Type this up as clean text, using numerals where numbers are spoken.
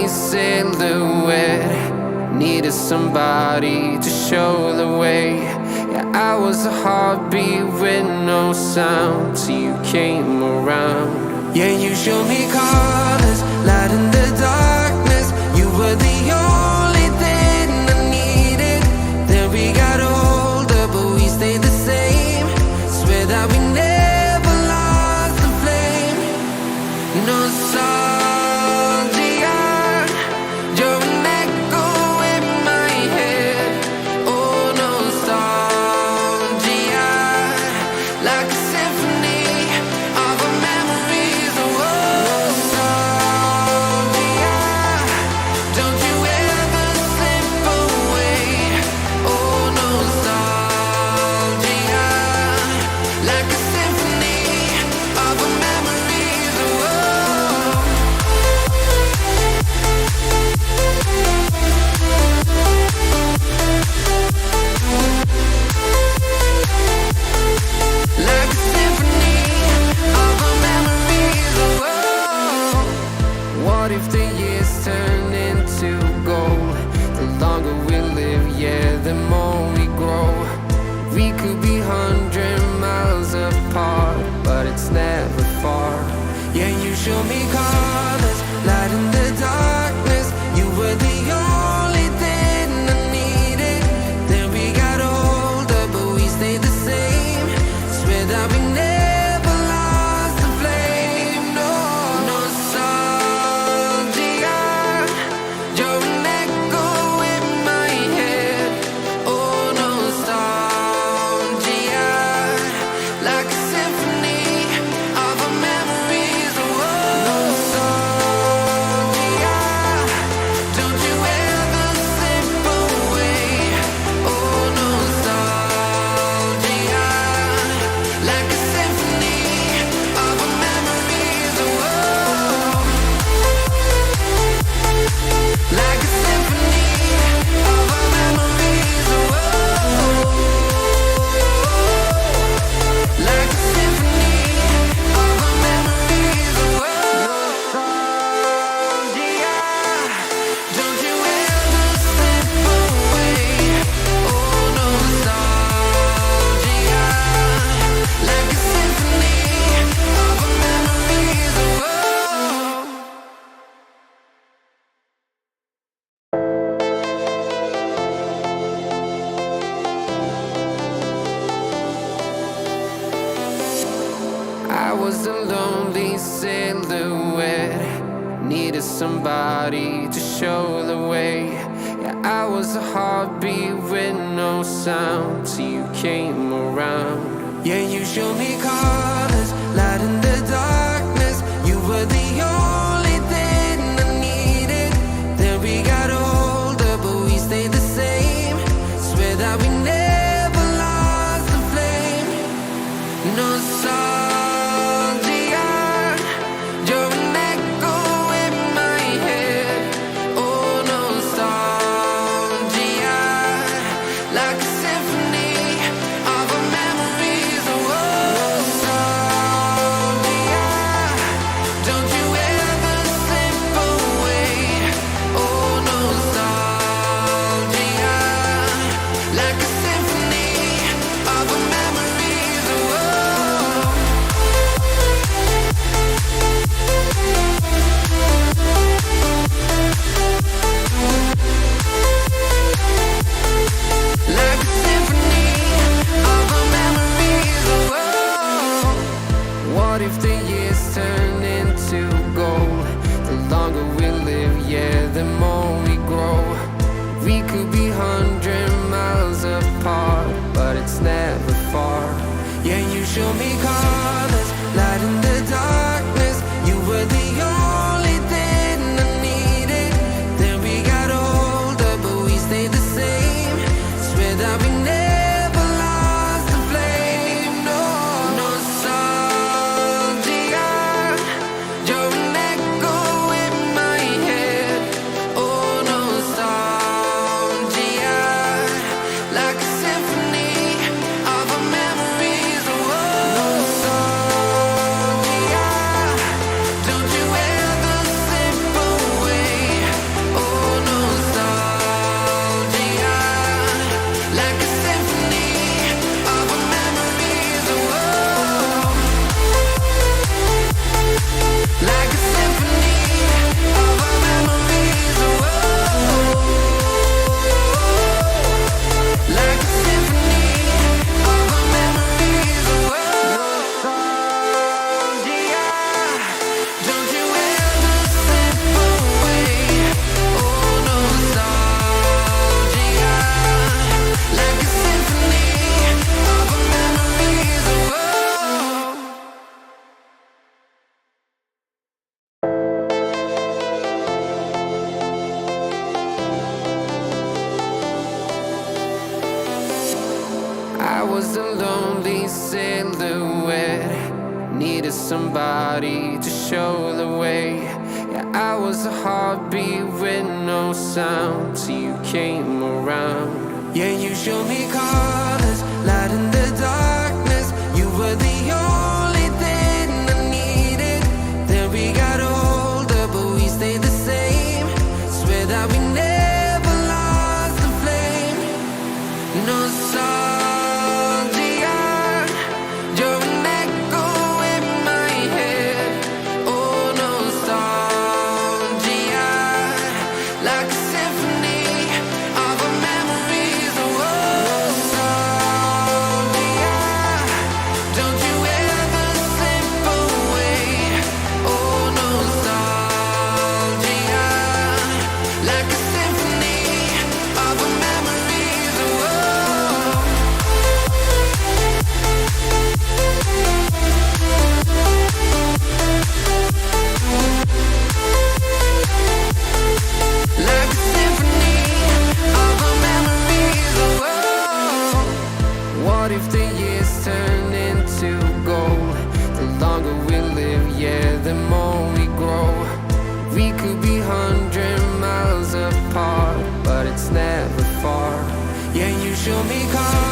silhouette. Needed somebody to show the way. Yeah, I was a heartbeat with no sound till you came around. Yeah, you showed me colors, light in the darkness. You were the only thing I needed. Then we got older, but we stayed the same. Swear that we never lost the flame. Nostalgia, you're an echo in my head. Oh, nostalgia, like a symphony of our memories. Oh, nostalgia, don't you ever slip away. Oh, nostalgia, like a symphony of our memories. Oh, like a symphony of our memories. Oh, what if the years turn into gold? The longer we live, yeah, the more we grow. We could be 100 miles apart, but it's never far. Yeah, you show me colors, light in the darkness. You were the only thing I needed. Then we got older, but we stayed the same. Swear that we never lost the flame. No, nostalgia, you're an echo in my head. Oh, nostalgia, like a symphony of our memories. Oh, nostalgia, don't you ever slip away. Oh, nostalgia, like a symphony of our memories. Oh, like a symphony of our memories. Oh, like a symphony of our memories. Oh, nostalgia, don't you ever slip away. Oh, nostalgia, like a symphony of our memories. Oh, I was a lonely silhouette. Needed somebody to show the way. Yeah, I was a heartbeat with no sound till you came around. Yeah, you showed me colors, light in the darkness. You were the only thing I needed. Then we got older, but we stayed the same. Swear that we never lost the flame. Nostalgia, you're an echo in my head. Oh, nostalgia, like a symphony of our memories. Oh, nostalgia, don't you ever slip away. Oh, nostalgia, like a symphony of our memories. Oh, like a symphony of our memories. Oh, what if the years turn into gold? The longer we live, yeah, the more we grow. We could be 100 miles apart, but it's never far. Yeah, you show me colors, light in the darkness. You were the only thing I needed. Then we got older, but we stayed the same. Swear that we never lost the flame. No, nostalgia, you're an echo in my head. Oh, nostalgia, like a symphony of our memories. Oh, I was a lonely silhouette, needed somebody to show the way. Yeah, I was a heartbeat with no sound till you came around. Yeah, you showed me colors, light in the darkness. You were the only thing I needed. Then we got older, but we stayed the same. Swear that we never lost the flame. Nostalgia, you're an echo in my head. Oh, nostalgia, like a symphony of our memories. Oh, nostalgia, don't you ever slip away. Oh, nostalgia, like a symphony of our memories. Oh, like a symphony of our memories. Oh, what if the years turn into gold? The longer we live, yeah, the more we grow. We could be 100 miles apart, but it's never far. Yeah, you show me colors.